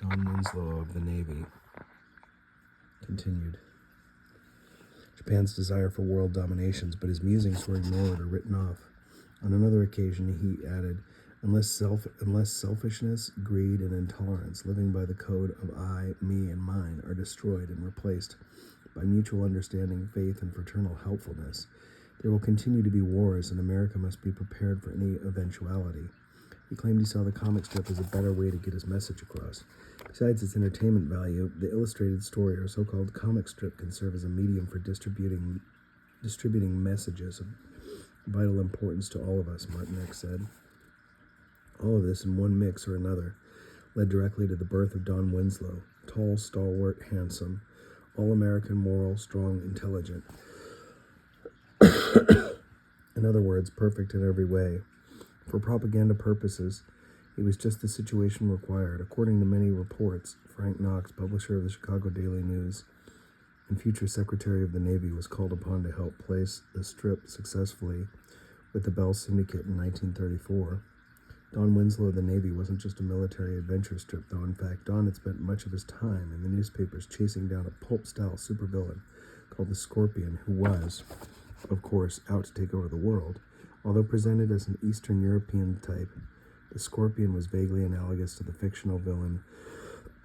Don Winslow of the Navy continued. Japan's desire for world dominations, but his musings were ignored or written off. On another occasion, he added, unless selfishness, greed, and intolerance, living by the code of I, me, and mine, are destroyed and replaced by mutual understanding, faith, and fraternal helpfulness, there will continue to be wars, and America must be prepared for any eventuality. He claimed he saw the comic strip as a better way to get his message across. Besides its entertainment value, the illustrated story, or so-called comic strip, can serve as a medium for distributing messages of vital importance to all of us, Martinek said. All of this, in one mix or another, led directly to the birth of Don Winslow, tall, stalwart, handsome, all-American, moral, strong, intelligent. In other words, perfect in every way. For propaganda purposes, he was just the situation required. According to many reports, Frank Knox, publisher of the Chicago Daily News and future Secretary of the Navy, was called upon to help place the strip successfully with the Bell Syndicate in 1934. Don Winslow of the Navy wasn't just a military adventure strip, though. In fact, Don had spent much of his time in the newspapers chasing down a pulp-style supervillain called the Scorpion, who was, of course, out to take over the world. Although presented as an Eastern European type, the Scorpion was vaguely analogous to the fictional villain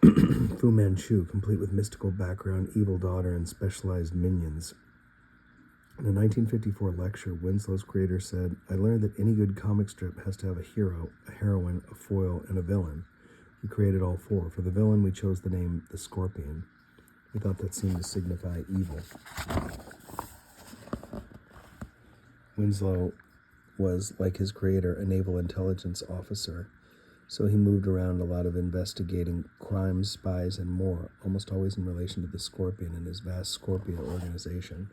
Fu Manchu, complete with mystical background, evil daughter, and specialized minions. In a 1954 lecture, Winslow's creator said, "I learned that any good comic strip has to have a hero, a heroine, a foil, and a villain. We created all four. For the villain, we chose the name the Scorpion. We thought that seemed to signify evil." Winslow was, like his creator, a naval intelligence officer, so he moved around a lot of investigating crimes, spies, and more, almost always in relation to the Scorpion and his vast Scorpio organization.